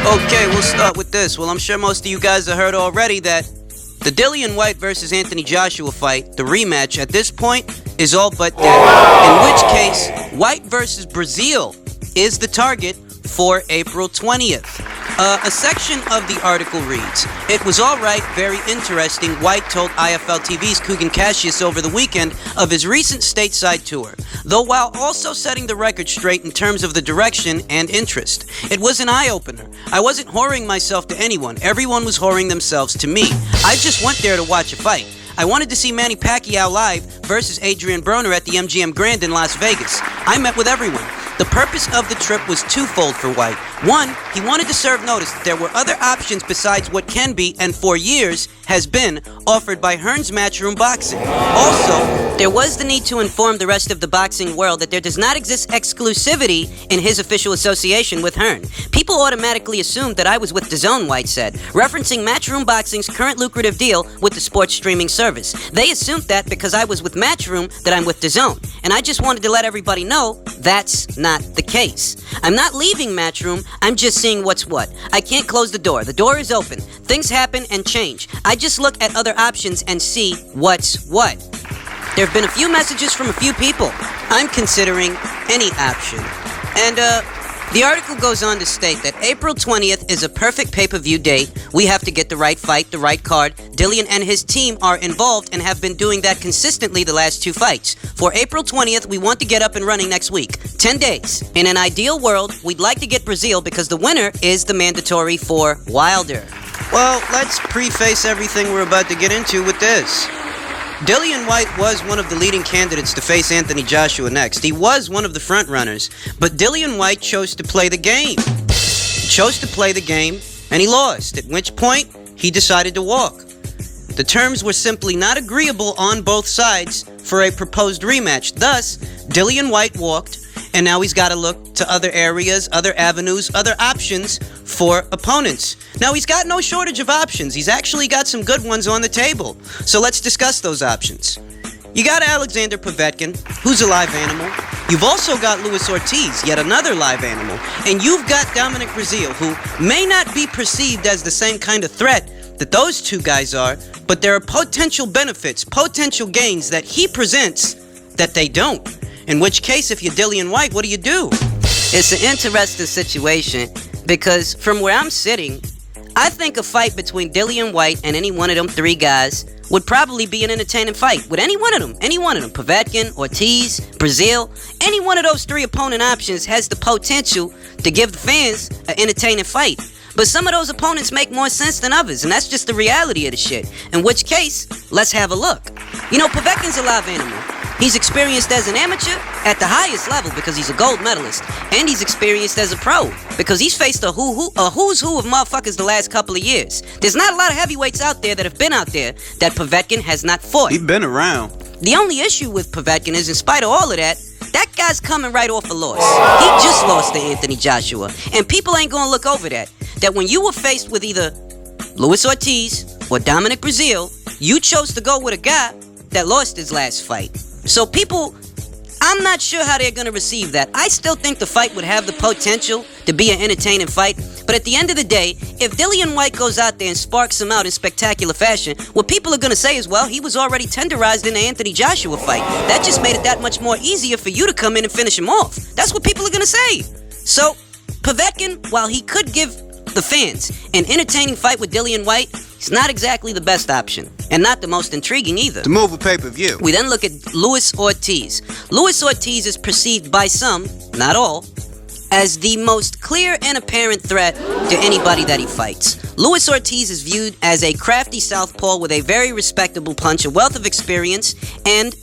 Okay, we'll start with this. Well, I'm sure most of you guys have heard already that the Dillian White versus Anthony Joshua fight, the rematch, at this point, is all but dead. In which case, White versus Brazile is the target for April 20th. A section of the article reads, "It was all right, very interesting," White told IFL TV's Kugan Cassius over the weekend of his recent stateside tour, though while also setting the record straight in terms of the direction and interest. "It was an eye-opener. I wasn't whoring myself to anyone. Everyone was whoring themselves to me. I just went there to watch a fight. I wanted to see Manny Pacquiao live versus Adrian Broner at the MGM Grand in Las Vegas. I met with everyone. The purpose of the trip was twofold for White. One, he wanted to serve notice that there were other options besides what can be, and for years has been, offered by Hearn's Matchroom Boxing. Also, there was the need to inform the rest of the boxing world that there does not exist exclusivity in his official association with Hearn. People automatically assumed that I was with DAZN, White said, referencing Matchroom Boxing's current lucrative deal with the sports streaming service. They assumed that because I was with Matchroom that I'm with DAZN, and I just wanted to let everybody know that's not the case. I'm not leaving Matchroom, I'm just seeing what's what. I can't close the door. The door is open. Things happen and change. I just look at other options and see what's what. There have been a few messages from a few people. I'm considering any option." And the article goes on to state that April 20th is a perfect pay-per-view date. We have to get the right fight, the right card. Dillian and his team are involved and have been doing that consistently the last two fights. For April 20th, we want to get up and running next week. 10 days. In an ideal world, we'd like to get Brazile because the winner is the mandatory for Wilder. Well, let's preface everything we're about to get into with this. Dillian White was one of the leading candidates to face Anthony Joshua next. He was one of the front runners, but Dillian White chose to play the game. He chose to play the game, and he lost, at which point he decided to walk. The terms were simply not agreeable on both sides for a proposed rematch. Thus, Dillian White walked, and now he's got to look to other areas, other avenues, other options for opponents. Now, he's got no shortage of options. He's actually got some good ones on the table. So let's discuss those options. You got Alexander Povetkin, who's a live animal. You've also got Luis Ortiz, yet another live animal. And you've got Dominic Brazile, who may not be perceived as the same kind of threat that those two guys are, but there are potential benefits, potential gains that he presents that they don't. In which case, if you're Dillian White, what do you do? It's an interesting situation because from where I'm sitting, I think a fight between Dillian White and any one of them three guys would probably be an entertaining fight with any one of them. Povetkin, Ortiz, Brazile, any one of those three opponent options has the potential to give the fans an entertaining fight. But some of those opponents make more sense than others, and that's just the reality of the shit. In which case, let's have a look. You know, Povetkin's a live animal. He's experienced as an amateur at the highest level because he's a gold medalist, and he's experienced as a pro because he's faced a who's who of motherfuckers the last couple of years. There's not a lot of heavyweights out there that have been out there that Povetkin has not fought. He's been around. The only issue with Povetkin is, in spite of all of that, that guy's coming right off a loss. He just lost to Anthony Joshua, and people ain't gonna look over that. That when you were faced with either Luis Ortiz or Dominic Brazile, you chose to go with a guy that lost his last fight. So people, I'm not sure how they're going to receive that. I still think the fight would have the potential to be an entertaining fight. But at the end of the day, if Dillian White goes out there and sparks him out in spectacular fashion, what people are going to say is, well, he was already tenderized in the Anthony Joshua fight. That just made it that much more easier for you to come in and finish him off. That's what people are going to say. So, Povetkin, while he could give the fans an entertaining fight with Dillian White, he's not exactly the best option, and not the most intriguing either. To move a pay-per-view. We then look at Luis Ortiz. Luis Ortiz is perceived by some, not all, as the most clear and apparent threat to anybody that he fights. Luis Ortiz is viewed as a crafty southpaw with a very respectable punch, a wealth of experience, and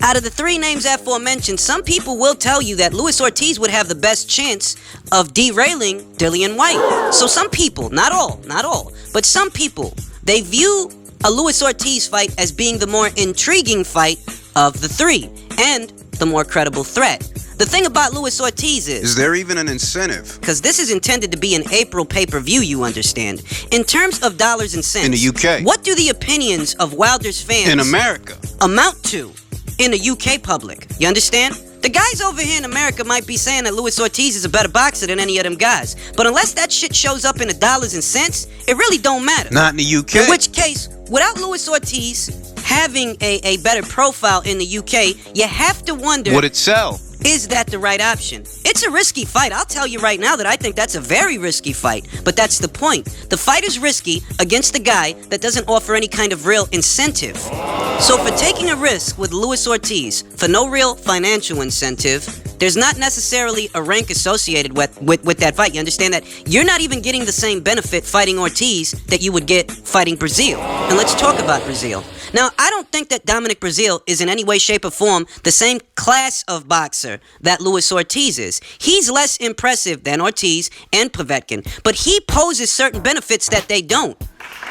out of the three names aforementioned, some people will tell you that Luis Ortiz would have the best chance of derailing Dillian White. So some people, not all, but some people, they view a Luis Ortiz fight as being the more intriguing fight of the three, and the more credible threat. The thing about Luis Ortiz is there even an incentive? Because this is intended to be an April pay-per-view, you understand. In terms of dollars and cents, in the UK, what do the opinions of Wilder's fans in America amount to in the UK public? You understand? The guys over here in America might be saying that Luis Ortiz is a better boxer than any of them guys. But unless that shit shows up in the dollars and cents, it really don't matter. Not in the UK. In which case, without Luis Ortiz having a better profile in the UK, you have to wonder... Would it sell? Is that the right option? It's a risky fight. I'll tell you right now that I think that's a very risky fight. But that's the point. The fight is risky against a guy that doesn't offer any kind of real incentive. So for taking a risk with Luis Ortiz for no real financial incentive, there's not necessarily a rank associated with that fight. You understand that? You're not even getting the same benefit fighting Ortiz that you would get fighting Brazile. And let's talk about Brazile. Now, I don't think that Dominic Brazile is in any way, shape, or form the same class of boxer that Luis Ortiz is. He's less impressive than Ortiz and Povetkin, but he poses certain benefits that they don't.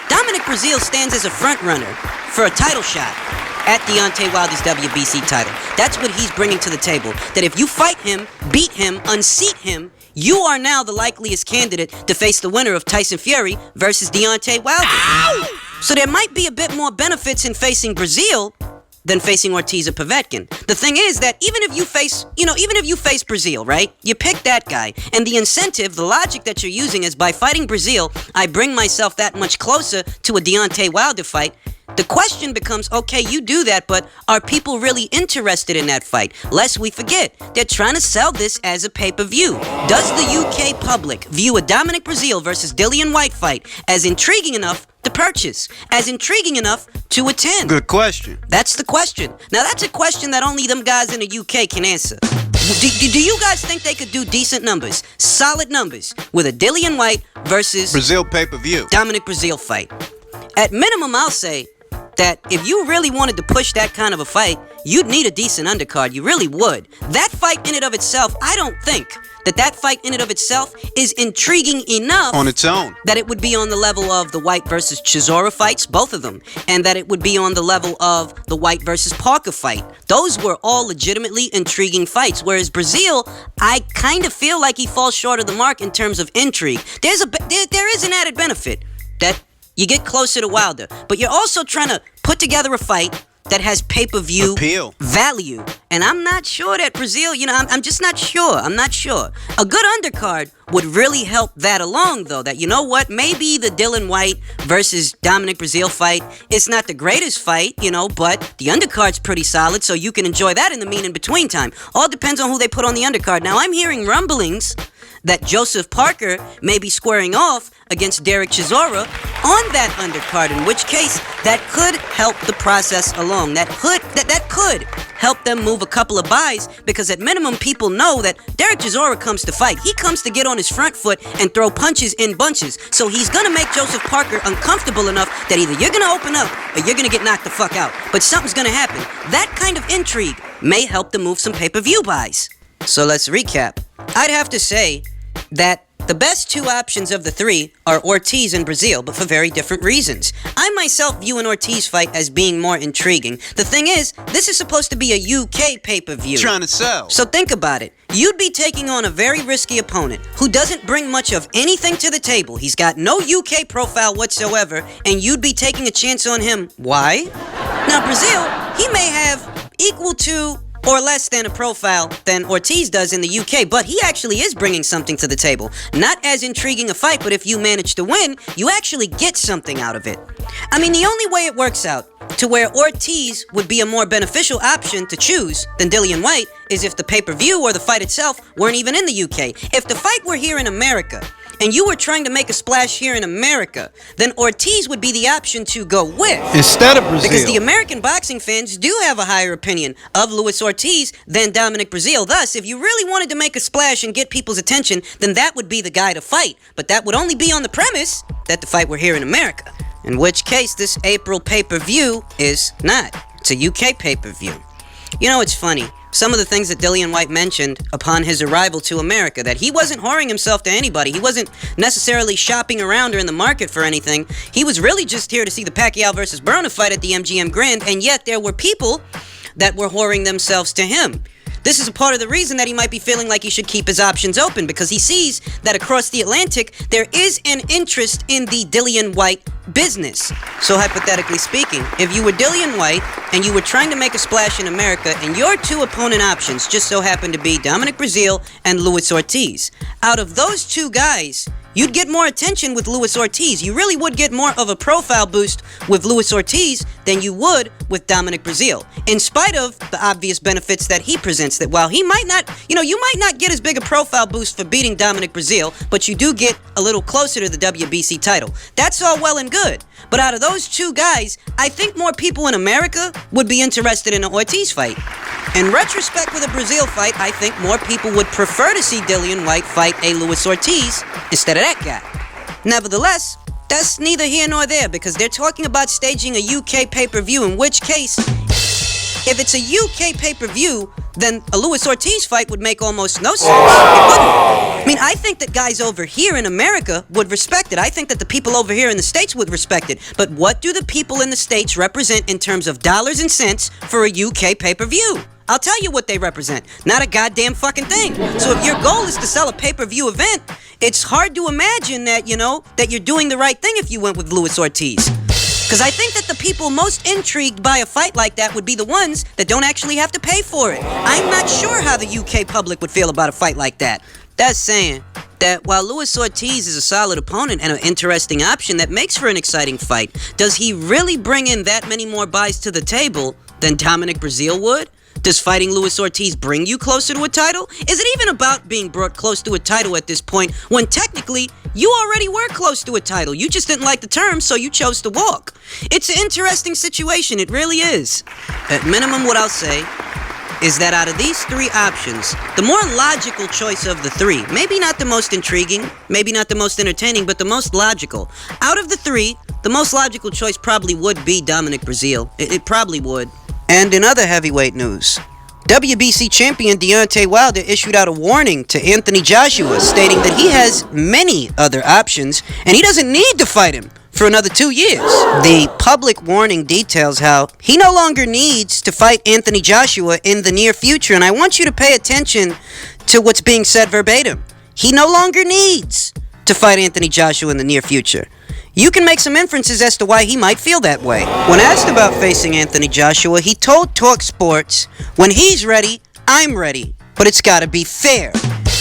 Dominic Brazile stands as a front runner for a title shot at Deontay Wilder's WBC title. That's what he's bringing to the table. That if you fight him, beat him, unseat him, you are now the likeliest candidate to face the winner of Tyson Fury versus Deontay Wilder. Ow! So there might be a bit more benefits in facing Brazile than facing Ortiz or Povetkin. The thing is that even if you face Brazile, right? You pick that guy, and the incentive, the logic that you're using is by fighting Brazile, I bring myself that much closer to a Deontay Wilder fight. The question becomes, okay, you do that, but are people really interested in that fight? Lest we forget, they're trying to sell this as a pay-per-view. Does the UK public view a Dominic Brazile versus Dillian White fight as intriguing enough to purchase? As intriguing enough to attend? Good question. That's the question. Now, that's a question that only them guys in the UK can answer. Do you guys think they could do decent numbers, solid numbers, with a Dillian White versus Brazile pay-per-view Dominic Brazile fight? At minimum, I'll say that if you really wanted to push that kind of a fight, you'd need a decent undercard. You really would. That fight in and of itself, I don't think that fight in and of itself is intriguing enough on its own that it would be on the level of the White versus Chisora fights, both of them, and that it would be on the level of the White versus Parker fight. Those were all legitimately intriguing fights, whereas Brazile, I kind of feel like he falls short of the mark in terms of intrigue. There is an added benefit that you get closer to Wilder, but you're also trying to put together a fight that has pay-per-view appeal value. And I'm not sure that Brazile, I'm just not sure. I'm not sure. A good undercard would really help that along, though. That, you know what, maybe the Dillian White versus Dominic Brazile fight, it's not the greatest fight, but the undercard's pretty solid, so you can enjoy that in the in-between time. All depends on who they put on the undercard. Now, I'm hearing rumblings that Joseph Parker may be squaring off against Derek Chisora on that undercard, in which case that could help the process along. That could help them move a couple of buys, because at minimum people know that Derek Chisora comes to fight. He comes to get on his front foot and throw punches in bunches. So he's gonna make Joseph Parker uncomfortable enough that either you're gonna open up or you're gonna get knocked the fuck out. But something's gonna happen. That kind of intrigue may help them move some pay-per-view buys. So let's recap. I'd have to say that the best two options of the three are Ortiz and Brazile, but for very different reasons. I myself view an Ortiz fight as being more intriguing. The thing is, this is supposed to be a UK pay-per-view. Trying to sell. So think about it. You'd be taking on a very risky opponent who doesn't bring much of anything to the table. He's got no UK profile whatsoever, and you'd be taking a chance on him. Why? Now, Brazile, he may have equal to or less than a profile than Ortiz does in the UK, but he actually is bringing something to the table. Not as intriguing a fight, but if you manage to win, you actually get something out of it. I mean, the only way it works out to where Ortiz would be a more beneficial option to choose than Dillian White is if the pay-per-view or the fight itself weren't even in the UK. If the fight were here in America, and you were trying to make a splash here in America, then Ortiz would be the option to go with. Instead of Brazile. Because the American boxing fans do have a higher opinion of Luis Ortiz than Dominic Brazile. Thus, if you really wanted to make a splash and get people's attention, then that would be the guy to fight. But that would only be on the premise that the fight were here in America. In which case, this April pay-per-view is not. It's a UK pay-per-view. It's funny. Some of the things that Dillian White mentioned upon his arrival to America, that he wasn't whoring himself to anybody. He wasn't necessarily shopping around or in the market for anything. He was really just here to see the Pacquiao versus Broner fight at the MGM Grand, and yet there were people that were whoring themselves to him. This is a part of the reason that he might be feeling like he should keep his options open, because he sees that across the Atlantic, there is an interest in the Dillian White business. So hypothetically speaking, if you were Dillian White and you were trying to make a splash in America and your two opponent options just so happened to be Dominic Brazile and Luis Ortiz, out of those two guys, you'd get more attention with Luis Ortiz. You really would get more of a profile boost with Luis Ortiz than you would with Dominic Brazile. In spite of the obvious benefits that he presents, that while he might not, you might not get as big a profile boost for beating Dominic Brazile, but you do get a little closer to the WBC title. That's all well and good. But out of those two guys, I think more people in America would be interested in an Ortiz fight. In retrospect, with a Brazile fight, I think more people would prefer to see Dillian White fight a Luis Ortiz instead of that guy. Nevertheless, that's neither here nor there because they're talking about staging a UK pay-per-view, in which case, if it's a UK pay-per-view, then a Luis Ortiz fight would make almost no sense. It wouldn't. I mean, I think that guys over here in America would respect it. I think that the people over here in the States would respect it. But what do the people in the States represent in terms of dollars and cents for a UK pay-per-view? I'll tell you what they represent. Not a goddamn fucking thing. So if your goal is to sell a pay-per-view event, it's hard to imagine that, that you're doing the right thing if you went with Luis Ortiz. Because I think that the people most intrigued by a fight like that would be the ones that don't actually have to pay for it. I'm not sure how the UK public would feel about a fight like that. That's saying that while Luis Ortiz is a solid opponent and an interesting option that makes for an exciting fight, does he really bring in that many more buys to the table than Dominic Brazile would? Does fighting Luis Ortiz bring you closer to a title? Is it even about being brought close to a title at this point when technically you already were close to a title? You just didn't like the terms, so you chose to walk. It's an interesting situation, it really is. At minimum, what I'll say is that out of these three options, the more logical choice of the three, maybe not the most intriguing, maybe not the most entertaining, but the most logical. Out of the three, the most logical choice probably would be Dominic Brazile. It probably would. And in other heavyweight news, WBC champion Deontay Wilder issued out a warning to Anthony Joshua, stating that he has many other options and he doesn't need to fight him for another 2 years. The public warning details how he no longer needs to fight Anthony Joshua in the near future, and I want you to pay attention to what's being said verbatim. He no longer needs to fight Anthony Joshua in the near future. You can make some inferences as to why he might feel that way. When asked about facing Anthony Joshua, he told Talk Sports, "When he's ready, I'm ready, but it's gotta be fair."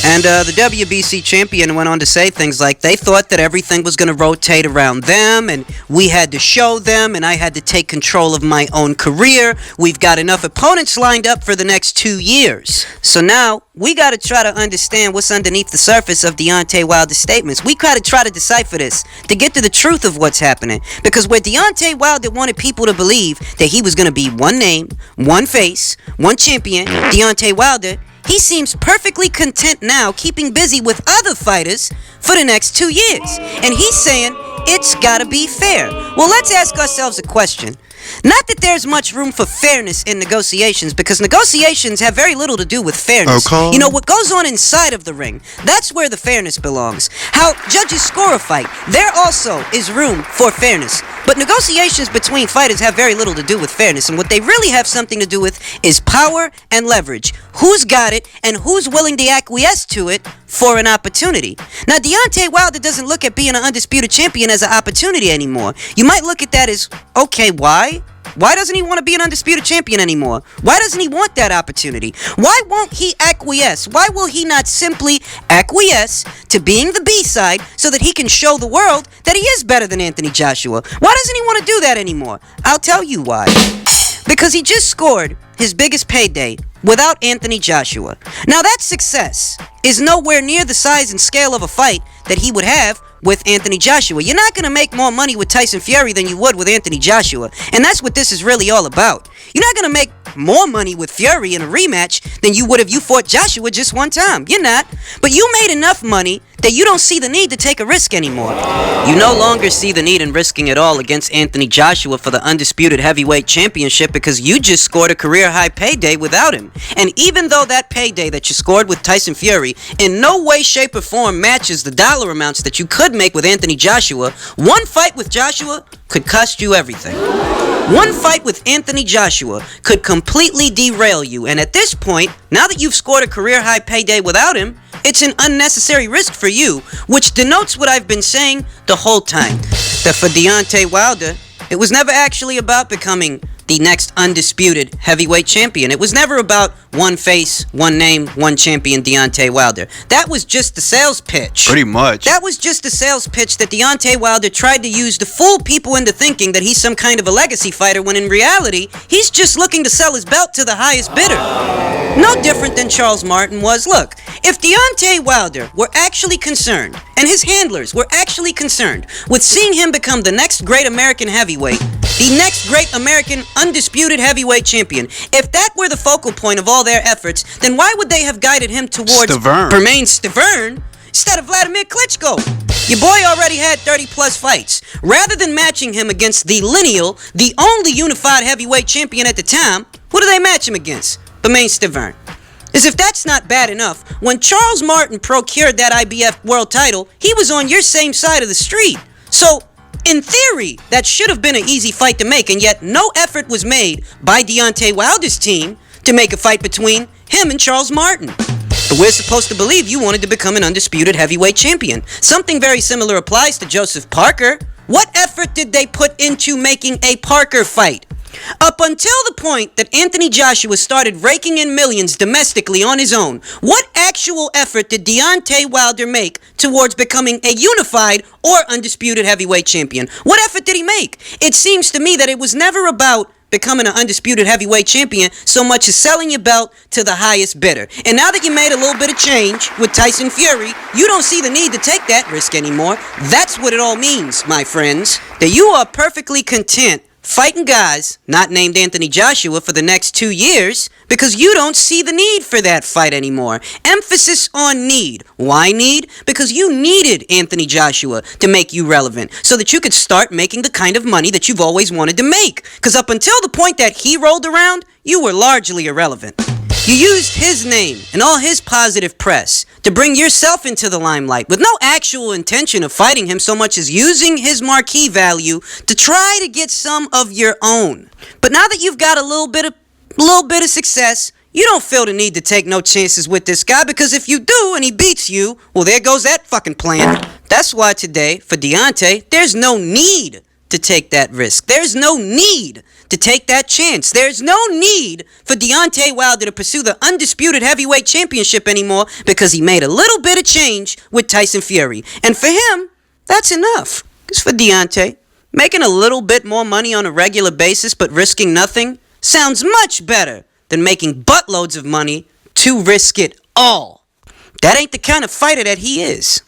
And the WBC champion went on to say things like they thought that everything was going to rotate around them and we had to show them and I had to take control of my own career. We've got enough opponents lined up for the next 2 years. So now we got to try to understand what's underneath the surface of Deontay Wilder's statements. We got to try to decipher this to get to the truth of what's happening. Because where Deontay Wilder wanted people to believe that he was going to be one name, one face, one champion, Deontay Wilder, he seems perfectly content now keeping busy with other fighters for the next 2 years. And he's saying it's gotta be fair. Well, let's ask ourselves a question. Not that there's much room for fairness in negotiations, because negotiations have very little to do with fairness. Okay. You know, what goes on inside of the ring, that's where the fairness belongs. How judges score a fight, there also is room for fairness. But negotiations between fighters have very little to do with fairness, and what they really have something to do with is power and leverage. Who's got it, and who's willing to acquiesce to it for an opportunity. Now, Deontay Wilder doesn't look at being an undisputed champion as an opportunity anymore. You might look at that as, okay, why? Why doesn't he want to be an undisputed champion anymore? Why doesn't he want that opportunity? Why won't he acquiesce? Why will he not simply acquiesce to being the B-side so that he can show the world that he is better than Anthony Joshua? Why doesn't he want to do that anymore? I'll tell you why. Because he just scored his biggest payday without Anthony Joshua. Now that success is nowhere near the size and scale of a fight that he would have with Anthony Joshua. You're not going to make more money with Tyson Fury than you would with Anthony Joshua. And that's what this is really all about. You're not going to make more money with Fury in a rematch than you would if you fought Joshua just one time. You're not. But you made enough money that you don't see the need to take a risk anymore. You no longer see the need in risking it all against Anthony Joshua for the undisputed heavyweight championship because you just scored a career-high payday without him. And even though that payday that you scored with Tyson Fury in no way, shape, or form matches the dollar amounts that you could make with Anthony Joshua, one fight with Joshua could cost you everything. One fight with Anthony Joshua could completely derail you, and at this point, now that you've scored a career-high payday without him, it's an unnecessary risk for you, which denotes what I've been saying the whole time. that for Deontay Wilder, it was never actually about becoming the next undisputed heavyweight champion. It was never about one face, one name, one champion, Deontay Wilder. That was just the sales pitch. Pretty much. That was just the sales pitch that Deontay Wilder tried to use to fool people into thinking that he's some kind of a legacy fighter, when in reality, he's just looking to sell his belt to the highest bidder. No different than Charles Martin was. Look, if Deontay Wilder were actually concerned, and his handlers were actually concerned with seeing him become the next great American heavyweight, the next great American undisputed heavyweight champion, if that were the focal point of all their efforts, then why would they have guided him towards Bermane Stiverne instead of Vladimir Klitschko? Your boy already had 30 plus fights. Rather than matching him against the lineal, the only unified heavyweight champion at the time, who do they match him against? Bermane Stiverne. As if that's not bad enough, when Charles Martin procured that IBF world title, he was on your same side of the street. So, in theory, that should have been an easy fight to make, and yet no effort was made by Deontay Wilder's team to make a fight between him and Charles Martin. But we're supposed to believe you wanted to become an undisputed heavyweight champion. Something very similar applies to Joseph Parker. What effort did they put into making a Parker fight? Up until the point that Anthony Joshua started raking in millions domestically on his own, what actual effort did Deontay Wilder make towards becoming a unified or undisputed heavyweight champion? What effort did he make? It seems to me that it was never about becoming an undisputed heavyweight champion so much as selling your belt to the highest bidder. And now that you made a little bit of change with Tyson Fury, you don't see the need to take that risk anymore. That's what it all means, my friends. That you are perfectly content fighting guys not named Anthony Joshua for the next 2 years because you don't see the need for that fight anymore. Emphasis on need. Why need? Because you needed Anthony Joshua to make you relevant so that you could start making the kind of money that you've always wanted to make. Because up until the point that he rolled around, you were largely irrelevant. You used his name and all his positive press to bring yourself into the limelight with no actual intention of fighting him so much as using his marquee value to try to get some of your own. But now that you've got a little bit of success, you don't feel the need to take no chances with this guy, because if you do and he beats you, well, there goes that fucking plan. That's why today, for Deontay, there's no need to take that risk. There's no need to take that chance. There's no need for Deontay Wilder to pursue the undisputed heavyweight championship anymore because he made a little bit of change with Tyson Fury. And for him, that's enough. Because for Deontay, making a little bit more money on a regular basis but risking nothing sounds much better than making buttloads of money to risk it all. That ain't the kind of fighter that he is.